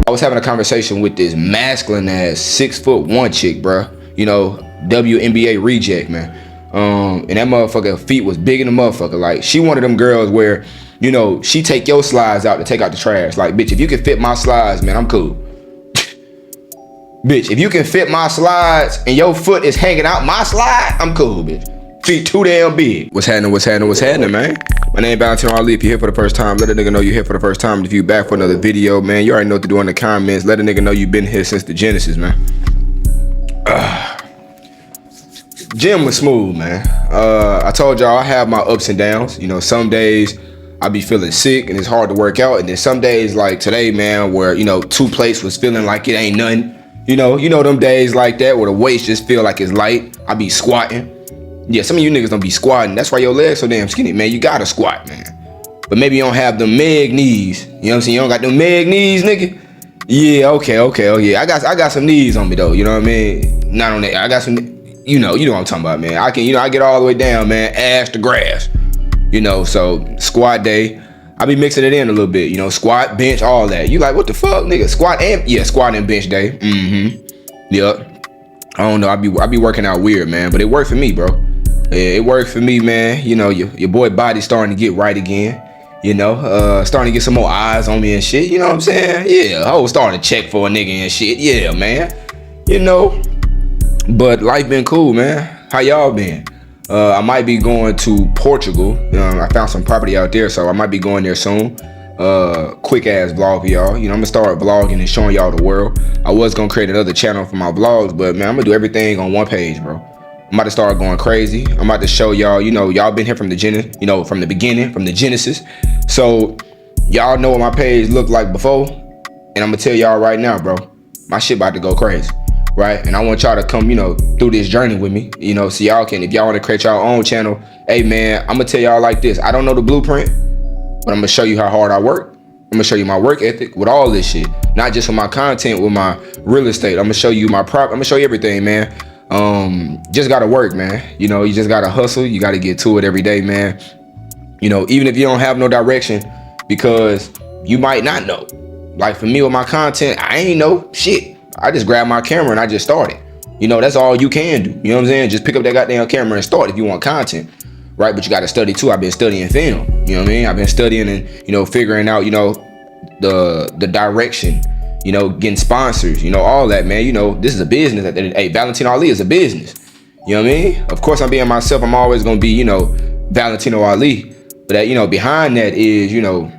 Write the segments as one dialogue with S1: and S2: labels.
S1: I was having a conversation with this masculine ass 6'1" chick, bruh. You know, WNBA reject, man. And that motherfucker feet was big in the motherfucker. Like, she one of them girls where, you know, she take your slides out to take out the trash. Like, bitch, if you can fit my slides, man, I'm cool. Bitch, if you can fit my slides and your foot is hanging out my slide, I'm cool, bitch. Feet too damn big. What's happening, man? My name is Valentino Ali. If you're here for the first time, let a nigga know you're here for the first time. If you back for another video, man, you already know what to do in the comments. Let a nigga know you've been here since the Genesis, man. Gym was smooth, man. I told y'all I have my ups and downs. You know, some days I be feeling sick and it's hard to work out. And then some days like today, man, where, you know, 2 plates was feeling like it ain't nothing. You know them days like that where the weights just feel like it's light. I be squatting. Yeah, some of you niggas don't be squatting. That's why your legs so damn skinny, man. You gotta squat, man. But maybe you don't have them meg knees. You know what I'm saying? You don't got them meg knees, nigga. Yeah, okay. Oh yeah, I got some knees on me though. You know what I mean? Not on that. I got some. You know what I'm talking about, man. I get all the way down, man. Ass to grass. You know, so squat day. I be mixing it in a little bit. You know, squat, bench, all that. You like, what the fuck, nigga? Squat and bench day. Yep. I don't know. I be working out weird, man. But it worked for me, bro. Yeah, it worked for me, man. You know, your boy body starting to get right again. You know, starting to get some more eyes on me and shit. You know what I'm saying? Yeah, I was starting to check for a nigga and shit. Yeah, man. You know, but life been cool, man. How y'all been? I might be going to Portugal. I found some property out there, so I might be going there soon. Quick ass vlog for y'all. You know, I'm gonna start vlogging and showing y'all the world. I was gonna create another channel for my vlogs, but man, I'm gonna do everything on one page, bro. I'm about to start going crazy. I'm about to show y'all, you know, y'all been here from the beginning, from the Genesis. So y'all know what my page looked like before. And I'm gonna tell y'all right now, bro, my shit about to go crazy, right? And I want y'all to come, you know, through this journey with me, you know, so y'all can, if y'all wanna create y'all own channel, hey man, I'm gonna tell y'all like this. I don't know the blueprint, but I'm gonna show you how hard I work. I'm gonna show you my work ethic with all this shit. Not just with my content, with my real estate. I'm gonna show you my I'm gonna show you everything, man. Just gotta work, man. You know, you just gotta hustle. You gotta get to it every day, man. You know, even if you don't have no direction, because you might not know. Like for me with my content, I ain't know shit. I just grabbed my camera and I just started. You know, that's all you can do. You know what I'm saying? Just pick up that goddamn camera and start if you want content, right? But you gotta study too. I've been studying film. You know what I mean? I've been studying and, you know, figuring out, you know, the direction. You know, getting sponsors, you know, all that, man. You know, this is a business. Hey, Valentino Ali is a business. You know what I mean? Of course, I'm being myself. I'm always going to be, you know, Valentino Ali. But, that, you know, behind that is, you know,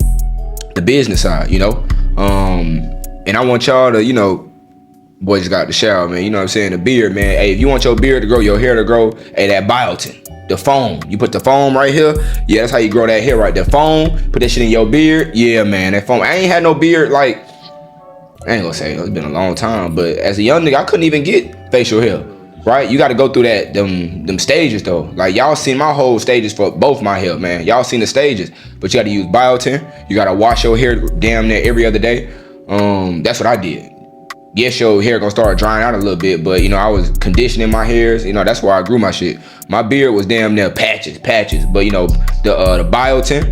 S1: the business side, you know. And I want y'all to, you know, boy just got out the shower, man. You know what I'm saying? The beard, man. Hey, if you want your beard to grow, your hair to grow, hey, that biotin. The foam. You put the foam right here. Yeah, that's how you grow that hair, right? The foam. Put that shit in your beard. Yeah, man. That foam. I ain't had no beard, like, I ain't gonna say it's been a long time, but as a young nigga, I couldn't even get facial hair, right? You got to go through them stages though. Like y'all seen my whole stages for both my hair, man. Y'all seen the stages, but you got to use biotin. You got to wash your hair damn near every other day. That's what I did. Yes, your hair gonna start drying out a little bit, but you know I was conditioning my hairs. You know that's why I grew my shit. My beard was damn near patches, but you know the biotin,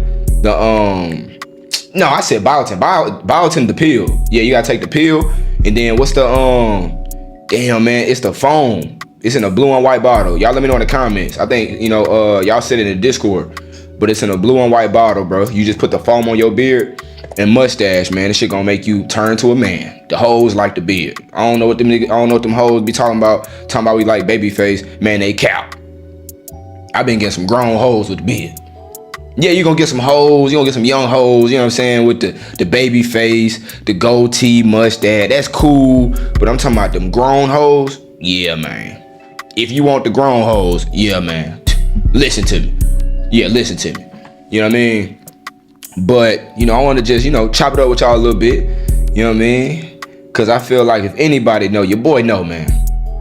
S1: No, I said biotin. Biotin, the pill. Yeah, you gotta take the pill. And then what's the damn man, it's the foam. It's in a blue and white bottle. Y'all let me know in the comments. I think, you know, y'all said it in the Discord. But it's in a blue and white bottle, bro. You just put the foam on your beard and mustache, man. This shit gonna make you turn to a man. The hoes like the beard. I don't know what them hoes be talking about. Talking about we like baby face. Man, they cap. I've been getting some grown hoes with the beard. Yeah, you gonna get some hoes, you gonna get some young hoes, you know what I'm saying, with the baby face, the goatee, mustache, that's cool. But I'm talking about them grown hoes, yeah, man. If you want the grown hoes, yeah, man. Listen to me. Yeah, listen to me. You know what I mean? But, you know, I wanna just, you know, chop it up with y'all a little bit. You know what I mean? Cause I feel like if anybody know, your boy know, man,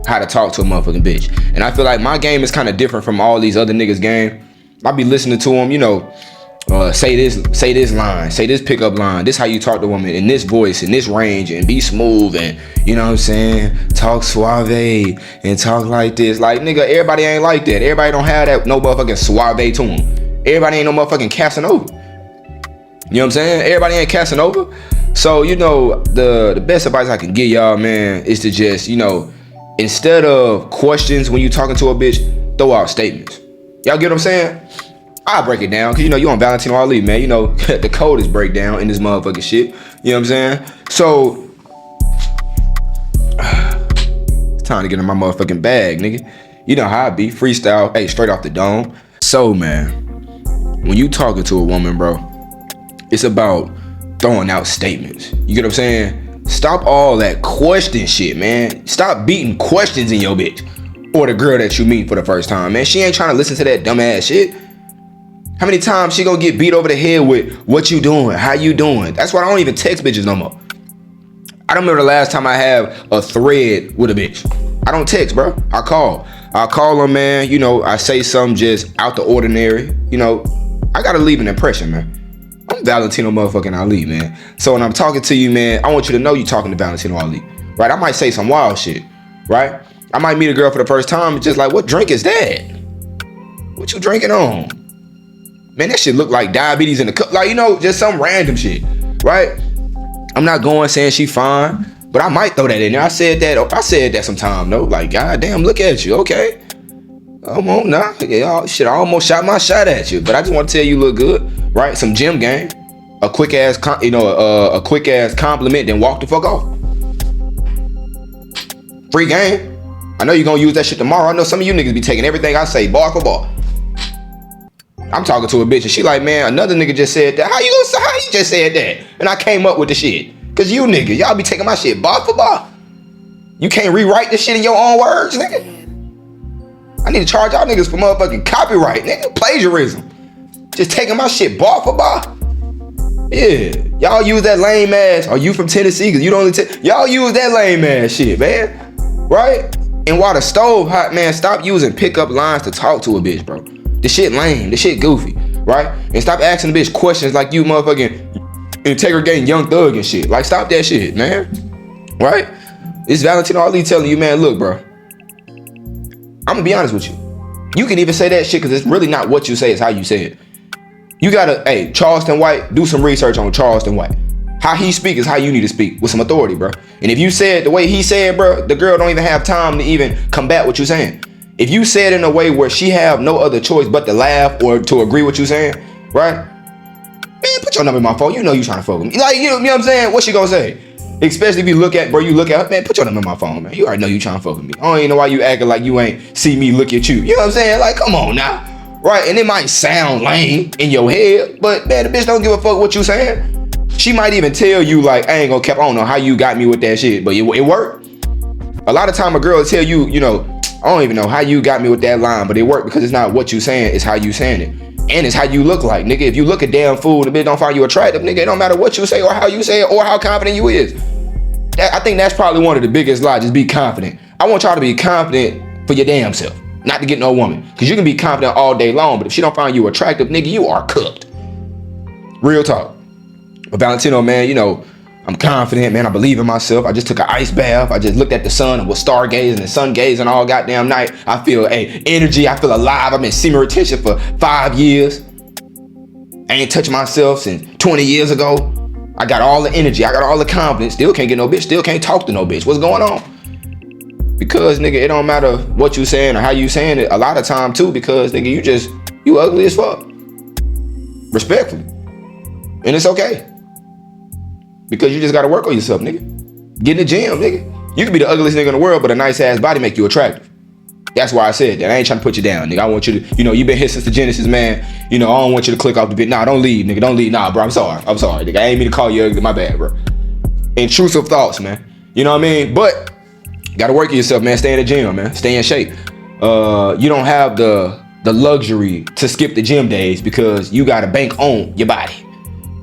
S1: how to talk to a motherfucking bitch. And I feel like my game is kind of different from all these other niggas' game. I be listening to them, you know, say this line, say this pickup line, this how you talk to a woman in this voice, in this range, and be smooth, and you know what I'm saying, talk suave and talk like this. Like, nigga, everybody ain't like that. Everybody don't have that no motherfucking suave to them. Everybody ain't no motherfucking Casanova. You know what I'm saying? Everybody ain't Casanova. So, the best advice I can give y'all, man, is to just, instead of questions when you talking to a bitch, throw out statements. Y'all get what I'm saying? I'll break it down, because, you on Valentino Ali, man. The coldest breakdown in this motherfucking shit. You know what I'm saying? So, it's time to get in my motherfucking bag, nigga. You know how I be. Freestyle, hey, straight off the dome. So, man, when you talking to a woman, bro, it's about throwing out statements. You get what I'm saying? Stop all that question shit, man. Stop beating questions in your bitch or the girl that you meet for the first time, man. She ain't trying to listen to that dumb ass shit. How many times she gonna get beat over the head with what you doing, how you doing? That's why I don't even text bitches no more. I don't remember the last time I have a thread with a bitch. I don't text, bro. I call them, man. I say something just out the ordinary. I gotta leave an impression, man. I'm Valentino motherfucking Ali, man. So when I'm talking to you, man, I want you to know you talking to Valentino Ali, right? I might say some wild shit, right? I might meet a girl for the first time and just like, what drink is that? What you drinking on? Man, that shit look like diabetes in the cup. Like, just some random shit, right? I'm not going saying she fine, but I might throw that in there. I said that sometime, though. Like, goddamn, look at you, okay? Come on, nah. Yeah, shit, I almost shot my shot at you, but I just want to tell you look good, right? Some gym game, a quick ass compliment, then walk the fuck off. Free game. I know you're gonna use that shit tomorrow. I know some of you niggas be taking everything I say bar for bar. I'm talking to a bitch and she like, man, another nigga just said that. How you just said that? And I came up with the shit. Cause you niggas, y'all be taking my shit bar for bar. You can't rewrite this shit in your own words, nigga. I need to charge y'all niggas for motherfucking copyright, nigga. Plagiarism. Just taking my shit bar for bar. Yeah. Y'all use that lame ass. Are you from Tennessee? Cause you don't y'all use that lame ass shit, man. Right? And while the stove hot, man, stop using pickup lines to talk to a bitch, bro. The shit lame, the shit goofy, right? And stop asking the bitch questions like you motherfucking integrating Young Thug and shit. Like, stop that shit, man. Right? It's Valentino Ali telling you, man, look, bro. I'm gonna be honest with you. You can even say that shit because it's really not what you say, it's how you say it. You gotta, hey, Charleston White, do some research on Charleston White. How he speak is how you need to speak, with some authority, bro. And if you say it the way he said, bro, the girl don't even have time to even combat what you're saying. If you say it in a way where she have no other choice but to laugh or to agree with you saying, right? Man, put your number in my phone. You know you trying to fuck with me. Like, you know what I'm saying? What she gonna say? Especially if you look at her, man, put your number in my phone, man. You already know you trying to fuck with me. I don't even know why you acting like you ain't see me look at you. You know what I'm saying? Like, come on now. Right? And it might sound lame in your head, but man, the bitch don't give a fuck what you saying. She might even tell you like, I ain't gonna cap, I don't know how you got me with that shit, but it worked. A lot of time a girl will tell you, I don't even know how you got me with that line, but it worked because it's not what you saying, it's how you saying it. And it's how you look like, nigga. If you look a damn fool, the bitch don't find you attractive, nigga, it don't matter what you say or how you say it or how confident you is. I think that's probably one of the biggest lies, just be confident. I want y'all to be confident for your damn self, not to get no woman. Because you can be confident all day long, but if she don't find you attractive, nigga, you are cooked. Real talk. But Valentino, man, I'm confident, man. I believe in myself. I just took an ice bath. I just looked at the sun and was stargazing and sun gazing all goddamn night. I feel energy. I feel alive. I've been semen retention for 5 years. I ain't touched myself since 20 years ago. I got all the energy. I got all the confidence. Still can't get no bitch. Still can't talk to no bitch. What's going on? Because, nigga, it don't matter what you saying or how you saying it. A lot of time, too, because, nigga, you ugly as fuck. Respectfully. And it's okay. Because you just gotta work on yourself, nigga. Get in the gym, nigga. You can be the ugliest nigga in the world, but a nice ass body make you attractive. That's why I said that. I ain't trying to put you down, nigga. I want you to, you been here since the Genesis, man. I don't want you to click off the bit. Nah, don't leave, nigga. Don't leave. Nah, bro, I'm sorry, nigga. I ain't mean to call you ugly. My bad, bro. Intrusive thoughts, man. You know what I mean? But gotta work on yourself, man. Stay in the gym, man. Stay in shape. You don't have the luxury to skip the gym days because you gotta bank on your body.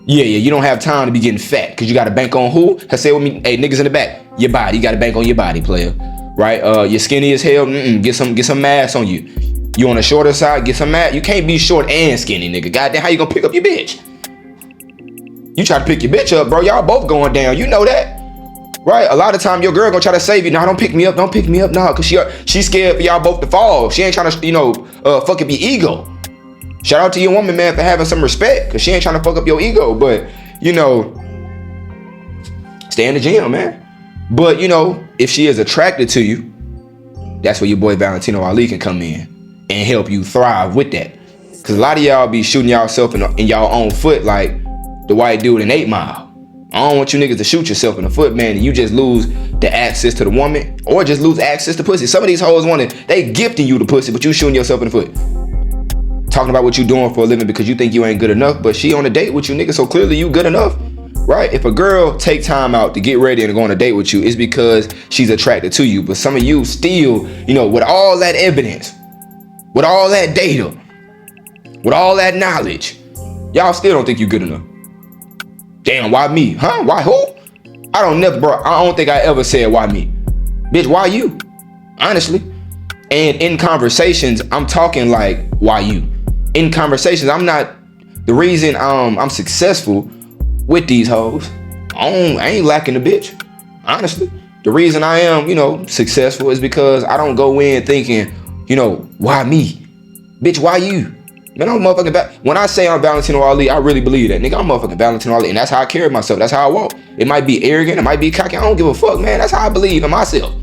S1: Yeah, you don't have time to be getting fat because you got to bank on who? Say with me, hey, niggas in the back, your body. You got to bank on your body, player. Right? You're skinny as hell. Get some mass on you. You on the shorter side, get some mass. You can't be short and skinny, nigga. Goddamn, how you gonna pick up your bitch? You try to pick your bitch up, bro. Y'all both going down. You know that. Right? A lot of time your girl gonna try to save you. Nah, don't pick me up. Don't pick me up. Nah, because she's scared for y'all both to fall. She ain't trying to, fuck up your ego. Shout out to your woman, man, for having some respect, because she ain't trying to fuck up your ego. But, Stay in the gym, man. But you know, if she is attracted to you, that's where your boy Valentino Ali can come in and help you thrive with that. Cause a lot of y'all be shooting yourself in y'all own foot like the white dude in 8 Mile. I don't want you niggas to shoot yourself in the foot, man, and you just lose the access to the woman or just lose access to pussy. Some of these hoes they gifting you the pussy, but you shooting yourself in the foot. Talking about what you doing for a living because you think you ain't good enough, but she on a date with you, nigga, so clearly you good enough, right? If a girl take time out to get ready and go on a date with you, it's because she's attracted to you. But some of you still, you know, with all that evidence, with all that data, with all that knowledge, y'all still don't think you good enough. Damn, why me? Huh? Why who? I don't think I ever said why me. Bitch, why you? Honestly. And in conversations, I'm talking like, why you? In conversations, I'm not the reason I'm successful with these hoes. I ain't lacking the bitch. Honestly. The reason I am, you know, successful is because I don't go in thinking, you know, why me? Bitch, why you? Man, I'm motherfucking when I say I'm Valentino Ali, I really believe that, nigga. I'm motherfucking Valentino Ali, and that's how I carry myself. That's how I walk. It might be arrogant, it might be cocky. I don't give a fuck, man. That's how I believe in myself.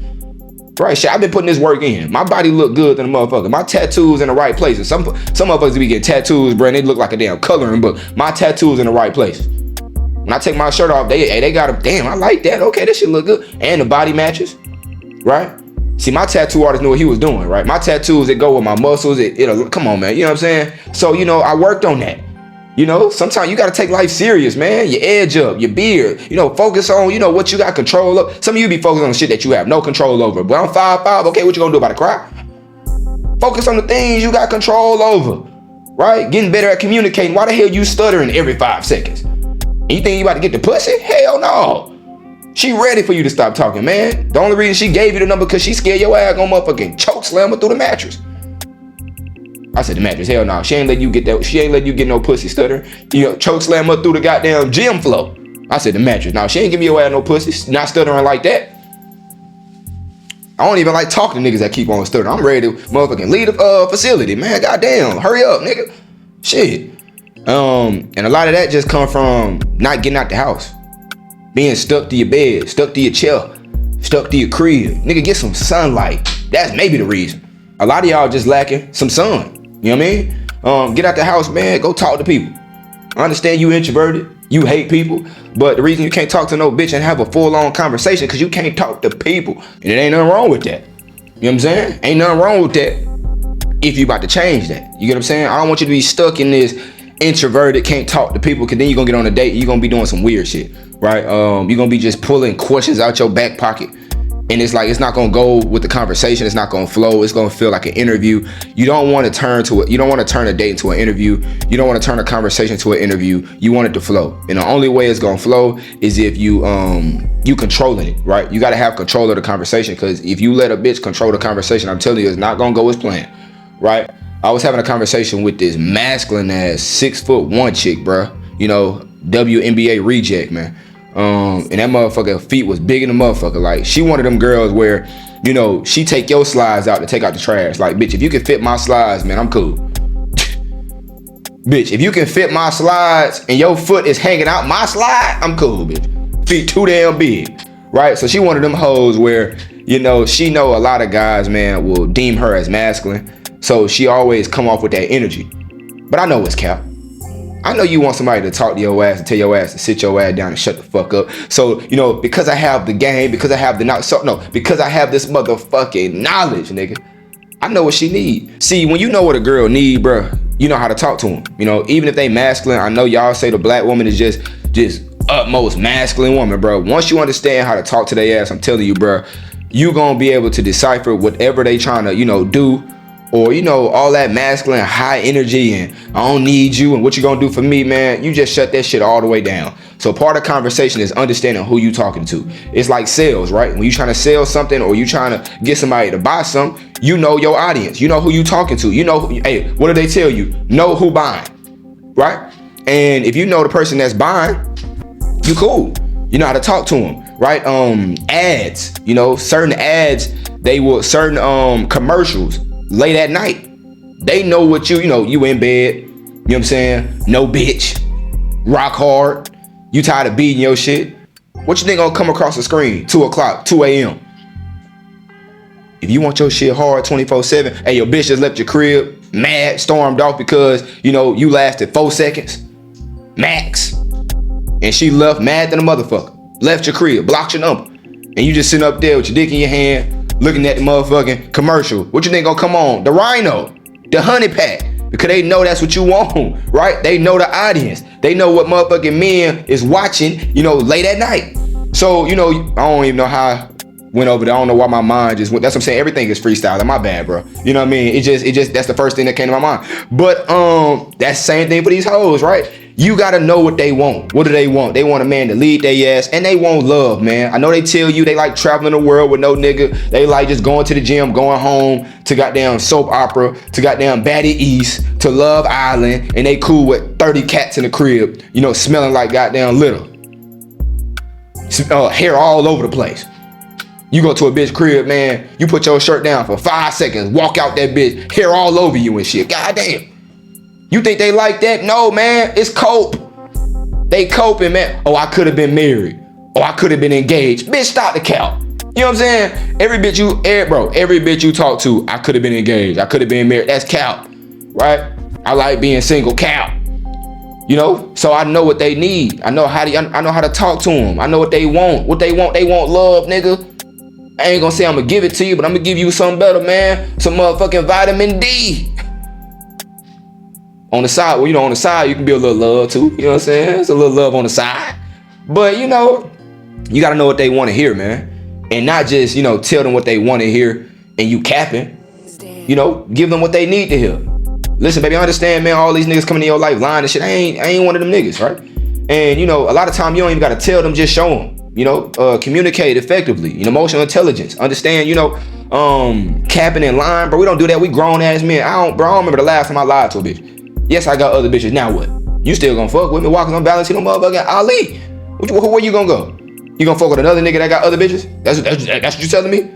S1: Right, shit. I've been putting this work in. My body look good than a motherfucker. My tattoos in the right places. Some motherfuckers be getting tattoos, bro, and they look like a damn coloring book. My tattoos in the right place. When I take my shirt off, they got a damn. I like that. Okay, this shit look good, and the body matches, right? See, my tattoo artist knew what he was doing, right? My tattoos, it go with my muscles. It'll come on, man. You know what I'm saying? So, you know, I worked on that. You know, sometimes you got to take life serious, man. Your edge up, your beard, you know, focus on, you know, what you got control of. Some of you be focused on shit that you have no control over. But I'm 5'5", okay, what you gonna do about it, cry? Focus on the things you got control over, right? Getting better at communicating. Why the hell you stuttering every 5 seconds? And you think you about to get the pussy? Hell no. She ready for you to stop talking, man. The only reason she gave you the number because she scared your ass gonna motherfucking choke slam her through the mattress. I said the mattress, hell no. She ain't letting you get that. She ain't letting you get no pussy stutter. You know, choke slam her through the goddamn gym floor. I said the mattress. No, she ain't giving your ass no pussy. Not stuttering like that. I don't even like talking to niggas that keep on stuttering. I'm ready to motherfucking leave the facility, man. Goddamn, hurry up, nigga. Shit. And a lot of that just come from not getting out the house. Being stuck to your bed, stuck to your chair, stuck to your crib. Nigga, get some sunlight. That's maybe the reason. A lot of y'all just lacking some sun. You know what I mean? Get out the house, man. Go talk to people. I understand you introverted. You hate people. But the reason you can't talk to no bitch and have a full-on conversation because you can't talk to people. And it ain't nothing wrong with that. You know what I'm saying? Ain't nothing wrong with that if you about to change that. You get what I'm saying? I don't want you to be stuck in this introverted, can't talk to people, because then you're going to get on a date and you're going to be doing some weird shit. Right? You're going to be just pulling questions out your back pocket. And it's like, it's not going to go with the conversation. It's not going to flow. It's going to feel like an interview. You don't want to turn a date into an interview. You don't want to turn a conversation to an interview. You want it to flow. And the only way it's going to flow is if you controlling it, right? You got to have control of the conversation, because if you let a bitch control the conversation, I'm telling you, it's not going to go as planned, right? I was having a conversation with this masculine ass 6'1" chick, bruh. You know, WNBA reject, man. And that motherfucker feet was big in the motherfucker. Like, she one of them girls where, you know, she take your slides out to take out the trash. Like, bitch, if you can fit my slides, man, I'm cool. Bitch, if you can fit my slides and your foot is hanging out my slide, I'm cool, bitch. Feet too damn big, right? So she one of them hoes where, you know, she know a lot of guys, man, will deem her as masculine. So she always come off with that energy. But I know it's cap. I know you want somebody to talk to your ass and tell your ass to sit your ass down and shut the fuck up. So, you know, because I have the game, because I have the because I have this motherfucking knowledge, nigga. I know what she need. See, when you know what a girl need, bruh, you know how to talk to them. You know, even if they masculine, I know y'all say the black woman is just utmost masculine woman, bro. Once you understand how to talk to their ass, I'm telling you, bruh, you gonna be able to decipher whatever they trying to, you know, do. Or, you know, all that masculine high energy and I don't need you and what you gonna do for me, man. You just shut that shit all the way down. So part of conversation is understanding who you talking to. It's like sales, right? When you trying to sell something or you trying to get somebody to buy something, you know your audience. You know who you talking to. You know, hey, what do they tell you? Know who buying, right? And if you know the person that's buying, you cool. You know how to talk to them, right? Ads, you know, certain ads, certain commercials late at night, they know what you know, you in bed, you know what I'm saying? No bitch, rock hard, you tired of beating your shit, What you think gonna come across the screen? 2 o'clock, 2 a.m. If you want your shit hard 24/7, hey, your bitch just left your crib, mad, stormed off because, you lasted 4 seconds, max. And she left mad than a motherfucker. Left your crib, blocked your number. And you just sitting up there with your dick in your hand, looking at the motherfucking commercial. What you think gonna come on? The Rhino, the Honey Pack. Because they know that's what you want, right? They know the audience. They know what motherfucking men is watching, late at night. So, I don't even know how I went over there. I don't know why my mind just went. That's what I'm saying. Everything is freestyle. My bad, bro. You know what I mean? It just, that's the first thing that came to my mind. But that's the same thing for these hoes, right? You gotta know what they want. What do they want? They want a man to lead their ass, and they want love, man. I know they tell you they like traveling the world with no nigga. They like just going to the gym, going home, to goddamn soap opera, to goddamn Batty East, to Love Island, and they cool with 30 cats in the crib, smelling like goddamn litter. Hair all over the place. You go to a bitch crib, man, you put your shirt down for 5 seconds, walk out that bitch, hair all over you and shit. Goddamn. You think they like that? No, man, it's cope. They coping, man. Oh, I could have been married. Oh, I could have been engaged. Bitch, stop the count. You know what I'm saying? Every bitch you talk to, I could have been engaged. I could have been married. That's count, right? I like being single, count. So I know what they need. I know how to talk to them. I know what they want. They want love, nigga. I ain't gonna say I'm gonna give it to you, but I'm gonna give you something better, man. Some motherfucking vitamin D. On the side, on the side, you can be a little love too. You know what I'm saying? It's a little love on the side. But, you gotta know what they want to hear, man. And not just, tell them what they want to hear and you capping. Give them what they need to hear. Listen, baby, I understand, man, all these niggas coming in your life lying and shit. I ain't one of them niggas, right? And, a lot of time you don't even gotta tell them, just show them. Communicate effectively. Emotional intelligence. Understand, capping and lying, bro. We don't do that. We grown ass men. I don't remember the last time I lied to a bitch. Yes, I got other bitches. Now what? You still gonna fuck with me walking on Valentino motherfucking Ali? Where you gonna go? You gonna fuck with another nigga that got other bitches? That's what you telling me?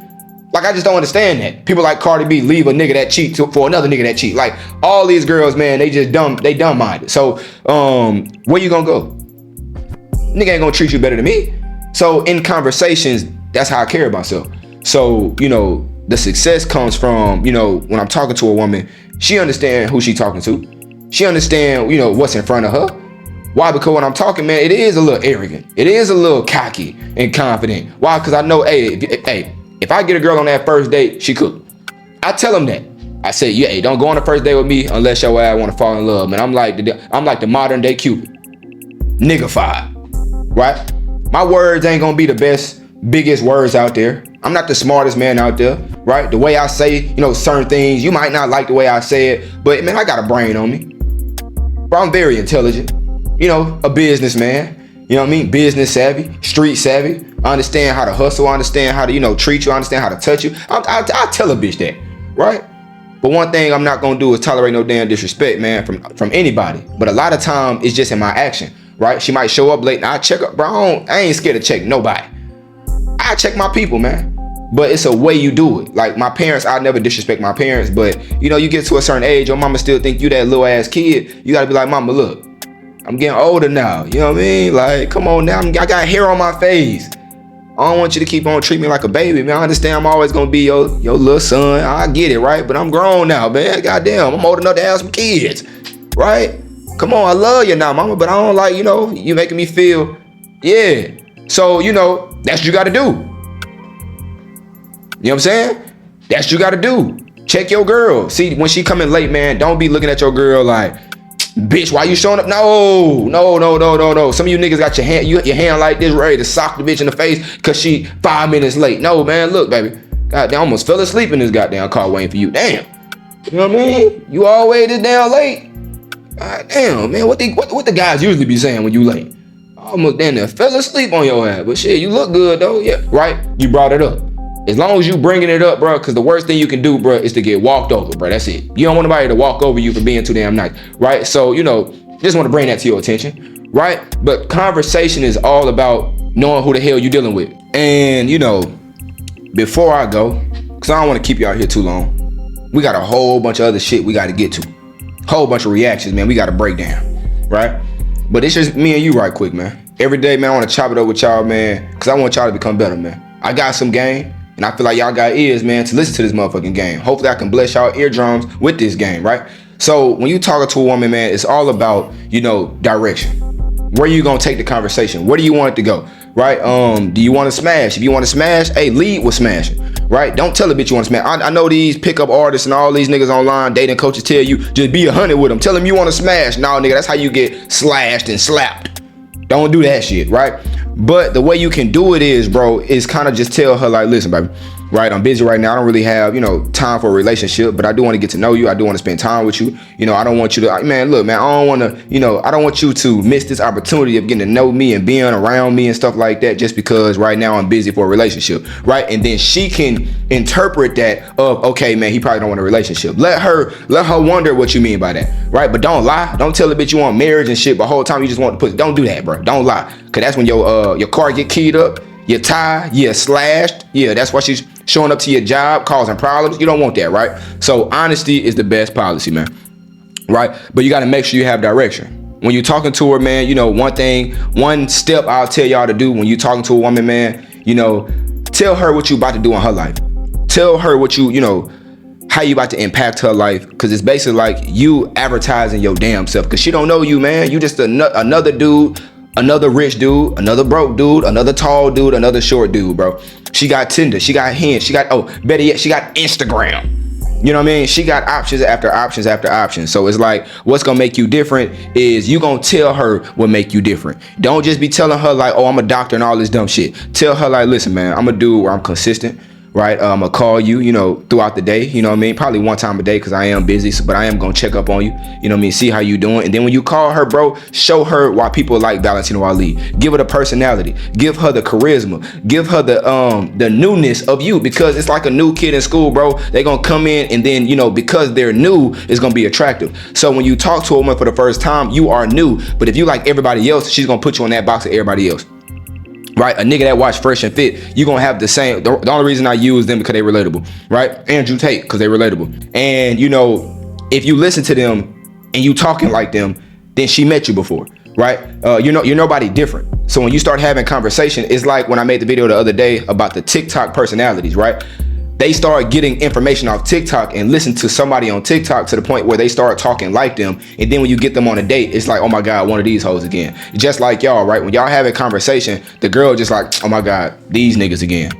S1: Like, I just don't understand that. People like Cardi B leave a nigga that cheat for another nigga that cheat. Like, all these girls, man, they just dumb. They dumb-minded. So, where you gonna go? Nigga ain't gonna treat you better than me. So, in conversations, that's how I carry myself. So, the success comes from, when I'm talking to a woman, she understand who she talking to. She understand, what's in front of her. Why? Because when I'm talking, man, it is a little arrogant. It is a little cocky and confident. Why? Because I know, if I get a girl on that first date, she cook. I tell them that. I say, yeah, don't go on the first date with me unless your ass want to fall in love. Man, I'm like the modern day Cupid. Niggified, right? My words ain't gonna be the biggest words out there. I'm not the smartest man out there, right? The way I say, certain things, you might not like the way I say it, but man, I got a brain on me. Bro, I'm very intelligent. A businessman. You know what I mean? Business savvy, street savvy. I understand how to hustle. I understand how to, treat you. I understand how to touch you. I tell a bitch that, right? But one thing I'm not gonna do is tolerate no damn disrespect, man, from anybody. But a lot of time it's just in my action, right? She might show up late and I check up, bro. I ain't scared to check nobody. I check my people, man. But it's a way you do it. Like my parents, I never disrespect my parents, but you get to a certain age, your mama still think you that little ass kid. You gotta be like, mama, look, I'm getting older now. You know what I mean? Like, come on now, I got hair on my face. I don't want you to keep on treating me like a baby, man. I understand I'm always gonna be your little son. I get it, right? But I'm grown now, man. Goddamn, I'm old enough to have some kids, right? Come on, I love you now, mama, but I don't like, you making me feel, yeah. So, that's what you gotta do. You know what I'm saying? That's what you gotta do. Check your girl. See, when she coming late, man, don't be looking at your girl like, bitch, why you showing up? No. Some of you niggas got your hand like this, ready to sock the bitch in the face because she 5 minutes late. No, man, look, baby. Goddamn, I almost fell asleep in this goddamn car waiting for you. Damn. You know what I mean? You always this damn late. God damn, man. What the guys usually be saying when you late? I almost damn near fell asleep on your ass. But shit, you look good though. Yeah, right? You brought it up. As long as you bringing it up, bro, because the worst thing you can do, bro, is to get walked over, bro. That's it. You don't want nobody to walk over you for being too damn nice, right? So, just want to bring that to your attention, right? But conversation is all about knowing who the hell you dealing with. And, before I go, because I don't want to keep you out here too long, we got a whole bunch of other shit we got to get to. Whole bunch of reactions, man, we got to break down, right? But it's just me and you right quick, man. Every day, man, I want to chop it up with y'all, man, because I want y'all to become better, man. I got some game, and I feel like y'all got ears, man, to listen to this motherfucking game. Hopefully I can bless y'all eardrums with this game, right? So when you talking to a woman, man, it's all about, direction. Where you gonna take the conversation? Where do you want it to go? Right? Do you want to smash? If you want to smash, hey, lead with smashing. Right? Don't tell a bitch you want to smash. I know these pickup artists and all these niggas online dating coaches tell you just be 100 with them. Tell them you want to smash. No, nigga, that's how you get slashed and slapped. Don't do that shit, right? But the way you can do it is, bro, is kind of just tell her like, listen, baby, right? I'm busy right now. I don't really have, time for a relationship, but I do want to get to know you. I do want to spend time with you. I don't want you to, man, look, man, I don't want to, I don't want you to miss this opportunity of getting to know me and being around me and stuff like that just because right now I'm busy for a relationship, right? And then she can interpret that of, okay, man, he probably don't want a relationship. Let her wonder what you mean by that, right? But don't lie. Don't tell the bitch you want marriage and shit, but whole time you just want to put, don't do that, bro. Don't lie. Cause that's when your car get keyed up, your tie, slashed. Yeah, that's why she's showing up to your job, causing problems. You don't want that, right? So honesty is the best policy, man. Right? But you got to make sure you have direction. When you're talking to her, man, one step I'll tell y'all to do when you're talking to a woman, man, tell her what you about to do in her life. Tell her what how you about to impact her life. Cause it's basically like you advertising your damn self. Cause she don't know you, man. You just another dude, another rich dude, another broke dude, another tall dude, another short dude, bro. She got Tinder, she got Hinge, she got, better yet, she got Instagram. You know what I mean? She got options after options after options. So it's like, what's gonna make you different is you gonna tell her what make you different. Don't just be telling her like, oh, I'm a doctor and all this dumb shit. Tell her like, listen, man, I'm a dude where I'm consistent. Right, I'm gonna call you, throughout the day, probably one time a day because I am busy, but I am gonna check up on you, see how you doing. And then when you call her, bro, show her why people like Valentino Ali. Give her the personality, give her the charisma, give her the newness of you, because it's like a new kid in school, bro. They're gonna come in and then, because they're new, it's gonna be attractive. So when you talk to a woman for the first time, you are new, but if you like everybody else, she's gonna put you in that box of everybody else. Right, a nigga that watch Fresh and Fit, you gonna have the same. The only reason I use them because they relatable, right? Andrew Tate because they relatable. And if you listen to them and you talking like them, then she met you before, right? You're nobody different. So when you start having conversation, it's like when I made the video the other day about the TikTok personalities, right? They start getting information off TikTok and listen to somebody on TikTok to the point where they start talking like them. And then when you get them on a date, it's like, oh my God, one of these hoes again. Just like y'all, right? When y'all have a conversation, the girl just like, oh my God, these niggas again.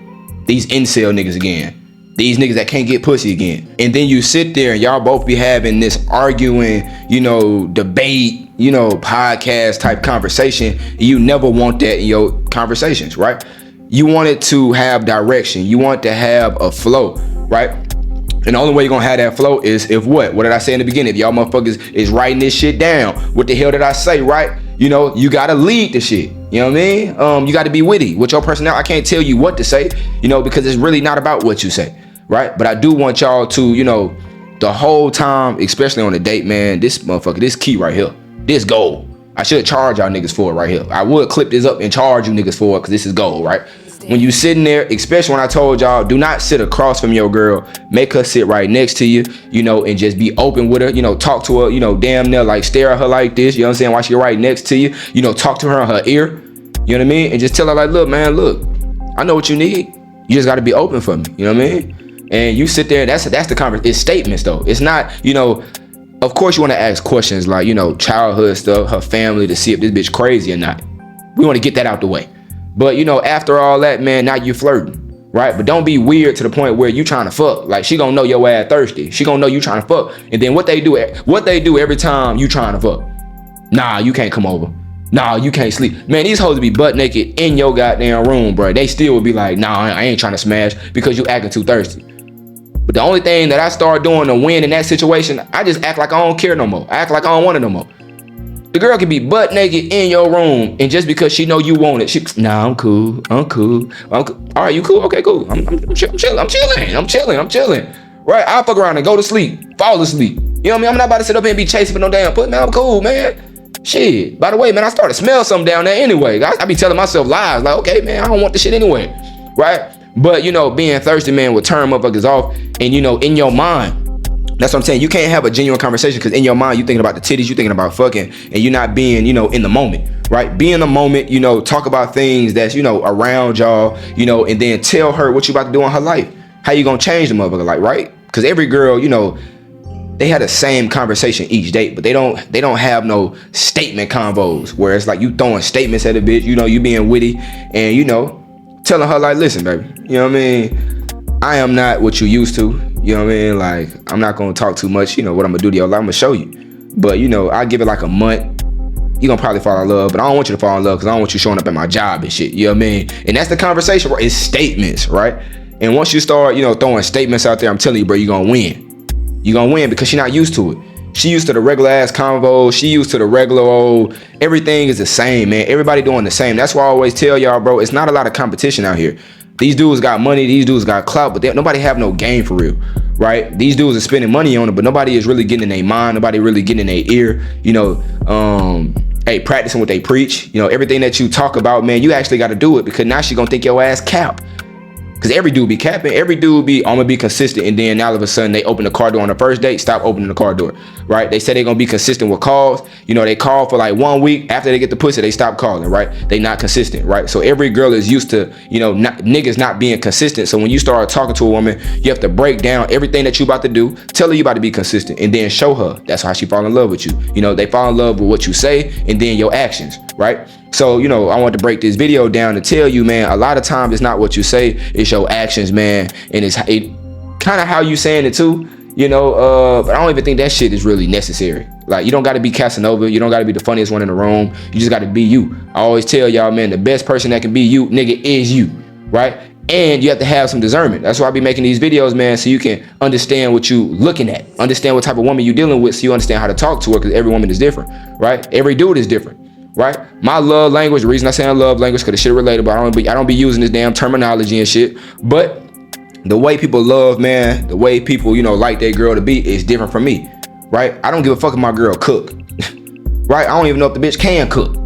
S1: These incel niggas again. These niggas that can't get pussy again. And then you sit there and y'all both be having this arguing, debate, podcast type conversation. You never want that in your conversations, right? You want it to have direction. You want to have a flow, right? And the only way you're gonna have that flow is if what? What did I say in the beginning? If y'all motherfuckers is writing this shit down, what the hell did I say, right? You gotta lead the shit. You know what I mean? You gotta be witty with your personality. I can't tell you what to say, because it's really not about what you say, right? But I do want y'all to, the whole time, especially on a date, man, this motherfucker, this key right here, this gold. I should charge y'all niggas for it right here. I would clip this up and charge you niggas for it because this is gold, right? When you sitting there, especially when I told y'all, do not sit across from your girl. Make her sit right next to you, and just be open with her, talk to her, damn near like stare at her like this, you know what I'm saying, while she right next to you, talk to her in her ear, you know what I mean? And just tell her like, look, man, look, I know what you need. You just got to be open for me, you know what I mean? And you sit there, that's the conversation. It's statements though. It's not, of course you want to ask questions like, childhood stuff, her family, to see if this bitch crazy or not. We want to get that out the way. But after all that, man, now you flirting, right? But don't be weird to the point where you trying to fuck. Like she gonna know your ass thirsty. She gonna know you trying to fuck. And then what they do every time you trying to fuck? Nah, you can't come over. Nah, you can't sleep. Man, these hoes be butt naked in your goddamn room, bro. They still would be like, nah, I ain't trying to smash because you acting too thirsty. But the only thing that I start doing to win in that situation, I just act like I don't care no more. I act like I don't want it no more. The girl can be butt naked in your room, and just because she know you want it, nah, I'm cool. All right, you cool? Okay, cool. I'm chilling. Right? I'll fuck around and go to sleep, fall asleep. You know what I mean? I'm not about to sit up here and be chasing for no damn pussy, man. I'm cool, man. Shit. By the way, man, I started to smell something down there anyway. I be telling myself lies, like, okay, man, I don't want this shit anyway. Right? But, being thirsty, man, will turn motherfuckers off. And, in your mind, That's what I'm saying. You can't have a genuine conversation because in your mind you thinking about the titties, you thinking about fucking, and you're not being, in the moment, right? Be in the moment, talk about things that's, around y'all, and then tell her what you about to do in her life. How you gonna change the motherfucker, like, right? Because every girl, they had the same conversation each date, but they don't have no statement convos where it's like you throwing statements at a bitch, you being witty and telling her like, listen, baby, you know what I mean? I am not what you used to, you know what I mean? Like, I'm not gonna talk too much, what I'm gonna do to your life, I'm gonna show you. But I give it like a month, you're gonna probably fall in love, but I don't want you to fall in love because I don't want you showing up at my job and shit, you know what I mean? And that's the conversation, bro. It's statements, right? And once you start, throwing statements out there, I'm telling you, bro, you're gonna win. You're gonna win because she's not used to it. She used to the regular ass convo. She used to the regular old, everything is the same, man. Everybody doing the same. That's why I always tell y'all, bro, it's not a lot of competition out here. These dudes got money, these dudes got clout, but nobody have no game for real, right? These dudes are spending money on it, but nobody is really getting in their mind. Nobody really getting in their ear, practicing what they preach. Everything that you talk about, man, you actually got to do it because now she gonna think your ass cap. Because every dude be capping, every dude be, I'm gonna be consistent, and then all of a sudden they open the car door on the first date, stop opening the car door, right? They say they gonna be consistent with calls, they call for like 1 week, after they get the pussy, they stop calling, right? They not consistent, right? So every girl is used to, niggas not being consistent. So when you start talking to a woman, you have to break down everything that you about to do, tell her you about to be consistent, and then show her. That's how she fall in love with you. They fall in love with what you say, and then your actions, right? So, I want to break this video down to tell you, man, a lot of times it's not what you say, it's your actions, man. And it's kind of how you saying it too, but I don't even think that shit is really necessary. Like, you don't got to be Casanova. You don't got to be the funniest one in the room. You just got to be you. I always tell y'all, man, the best person that can be you, nigga, is you, right? And you have to have some discernment. That's why I be making these videos, man, so you can understand what you looking at, understand what type of woman you dealing with, so you understand how to talk to her, because every woman is different, right? Every dude is different. Right? My love language, the reason I say I love language, because the shit relatable, I don't be using this damn terminology and shit. But the way people love, man, the way people, like their girl to be is different from me. Right? I don't give a fuck if my girl cook. Right? I don't even know if the bitch can cook.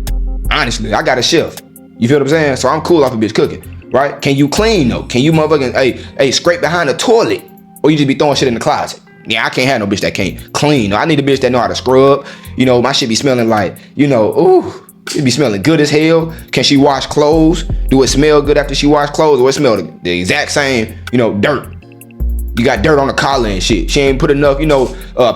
S1: Honestly, I got a chef. You feel what I'm saying? So I'm cool off a bitch cooking. Right? Can you clean though? Can you motherfucking hey scrape behind the toilet? Or you just be throwing shit in the closet? Yeah, I can't have no bitch that can't clean. I need a bitch that know how to scrub. My shit be smelling like, ooh, it be smelling good as hell. Can she wash clothes? Do it smell good after she wash clothes? Or it smell the exact same, dirt? You got dirt on the collar and shit. She ain't put enough,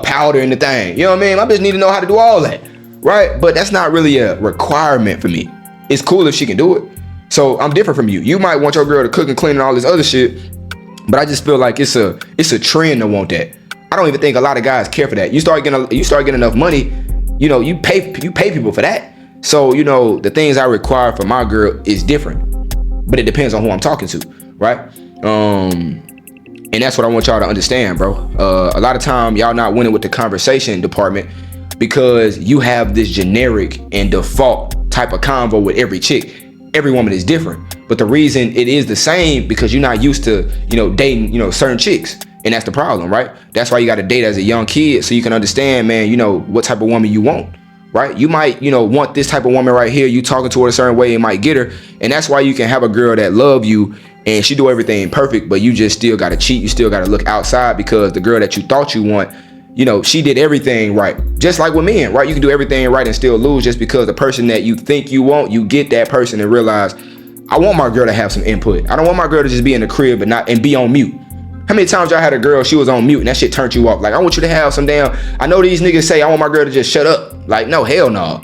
S1: powder in the thing. You know what I mean? My bitch need to know how to do all that, right? But that's not really a requirement for me. It's cool if she can do it. So I'm different from you. You might want your girl to cook and clean and all this other shit, but I just feel like it's a trend to want that. I don't even think a lot of guys care for that. You start getting enough money, you pay people for that. So, the things I require for my girl is different, but it depends on who I'm talking to, right? And that's what I want y'all to understand, bro. A lot of time y'all not winning with the conversation department because you have this generic and default type of convo with every chick. Every woman is different, but the reason it is the same because you're not used to, dating, certain chicks. And that's the problem, right? That's why you got to date as a young kid so you can understand, man, what type of woman you want, right? You might, want this type of woman right here. You talking to her a certain way, it might get her. And that's why you can have a girl that love you and she do everything perfect, but you just still got to cheat. You still got to look outside because the girl that you thought you want, she did everything right. Just like with men, right? You can do everything right and still lose just because the person that you think you want, you get that person and realize, I want my girl to have some input. I don't want my girl to just be in the crib and be on mute. How many times y'all had a girl, she was on mute and that shit turned you off? Like, I want you to have some damn, I know these niggas say I want my girl to just shut up. Like, no, hell no.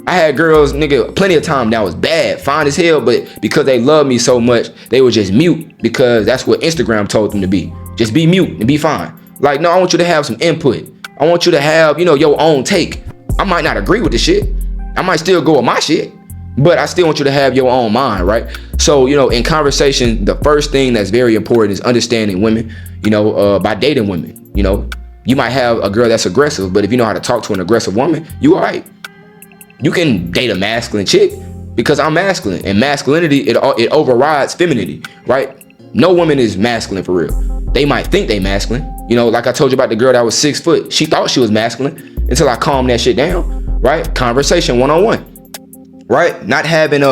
S1: I had girls, nigga, plenty of time that was bad, fine as hell, but because they love me so much, they were just mute because that's what Instagram told them to be. Just be mute and be fine. Like, no, I want you to have some input. I want you to have, your own take. I might not agree with the shit. I might still go with my shit, but I still want you to have your own mind, right? So, in conversation, the first thing that's very important is understanding women, by dating women. You might have a girl that's aggressive, but if you know how to talk to an aggressive woman, you all right. You can date a masculine chick because I'm masculine, and masculinity, it overrides femininity, right? No woman is masculine for real. They might think they masculine. Like I told you about the girl that was 6 foot. She thought she was masculine until I calmed that shit down, right? Conversation one-on-one. Right? Not having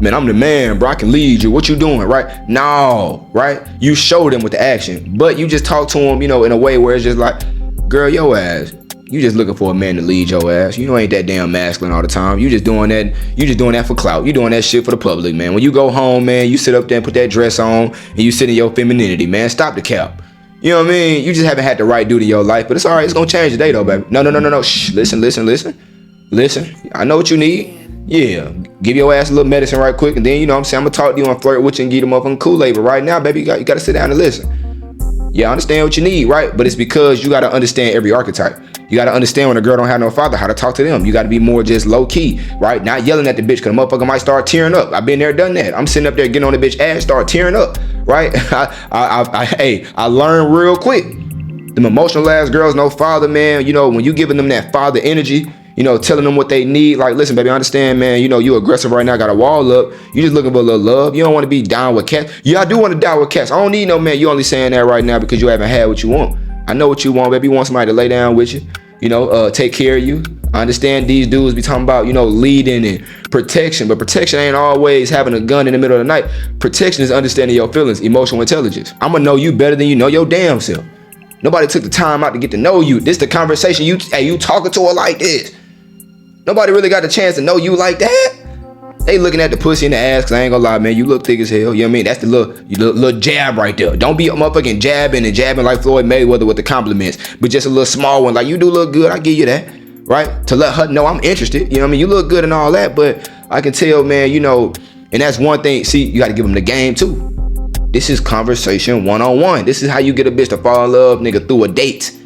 S1: Man, I'm the man, bro. I can lead you. What you doing, right? No, right? You show them with the action, but you just talk to them, in a way where it's just like, girl, your ass. You just looking for a man to lead your ass. Ain't that damn masculine all the time. You just doing that. You just doing that for clout. You doing that shit for the public, man. When you go home, man, you sit up there and put that dress on and you sit in your femininity, man. Stop the cap. You know what I mean? You just haven't had the right dude in your life, but it's all right. It's gonna change today, though, baby. No. Shh. Listen. I know what you need. Yeah, give your ass a little medicine right quick, and then I'm gonna talk to you and flirt with you and get them up on Kool-Aid. But right now, baby, you gotta sit down and listen. Yeah, I understand what you need, right? But it's because you gotta understand every archetype. You gotta understand when a girl don't have no father, how to talk to them. You gotta be more just low key, right? Not yelling at the bitch, cause the motherfucker might start tearing up. I've been there, done that. I'm sitting up there getting on the bitch ass, start tearing up, right? I learned real quick. Them emotional ass girls, no father, man. When you giving them that father energy, telling them what they need. Like, listen, baby, I understand, man. You aggressive right now, got a wall up. You just looking for a little love. You don't want to be down with cats. Yeah, I do want to die with cats. I don't need no man. You only saying that right now because you haven't had what you want. I know what you want, baby. You want somebody to lay down with you, take care of you. I understand these dudes be talking about, leading and protection, but protection ain't always having a gun in the middle of the night. Protection is understanding your feelings, emotional intelligence. I'm gonna know you better than you know your damn self. Nobody took the time out to get to know you. This the conversation you talking to her like this. Nobody really got the chance to know you like that. They looking at the pussy in the ass, cause I ain't gonna lie, man, you look thick as hell. You know what I mean? That's the little jab right there. Don't be a motherfucking jabbing like Floyd Mayweather with the compliments, but just a little small one. Like, you do look good, I give you that, right? To let her know I'm interested. You know what I mean? You look good and all that, but I can tell, man, and that's one thing. See, you got to give them the game too. This is conversation 101. This is how you get a bitch to fall in love, nigga, through a date.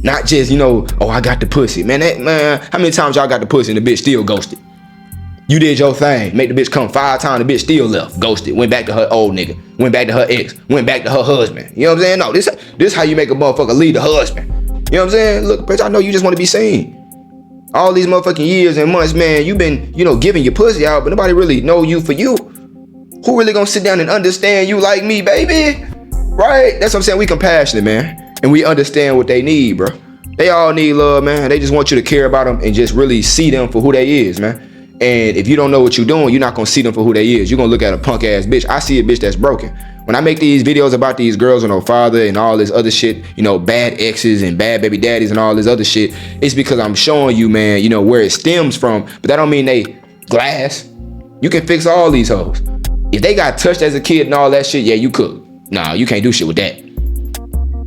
S1: Not just, I got the pussy. Man, how many times y'all got the pussy and the bitch still ghosted? You did your thing. Make the bitch come 5 times, the bitch still left. Ghosted. Went back to her old nigga. Went back to her ex. Went back to her husband. You know what I'm saying? No, this how you make a motherfucker leave the husband. You know what I'm saying? Look, bitch, I know you just want to be seen. All these motherfucking years and months, man, you been, giving your pussy out, but nobody really know you for you. Who really gonna sit down and understand you like me, baby? Right? That's what I'm saying. We compassionate, man. And we understand what they need, bro. They all need love, man. They just want you to care about them and just really see them for who they is, man. And if you don't know what you're doing, you're not gonna see them for who they is. You're gonna look at a punk ass bitch. I see a bitch that's broken. When I make these videos about these girls with no father and all this other shit, bad exes and bad baby daddies and all this other shit, it's because I'm showing you, man, where it stems from. But that don't mean they glass. You can fix all these hoes. If they got touched as a kid and all that shit, yeah, you could. Nah, you can't do shit with that.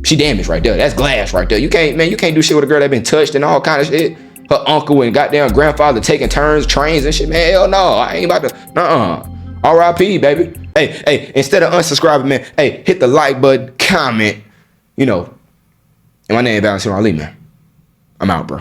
S1: She damaged right there. That's glass right there. You can't do shit with a girl that been touched and all kind of shit. Her uncle and goddamn grandfather taking turns, trains and shit, man. Hell no, I ain't about to. R.I.P. baby. Hey, instead of unsubscribing, man, hey, hit the like button, comment. And my name is Valentino Ali, man. I'm out, bro.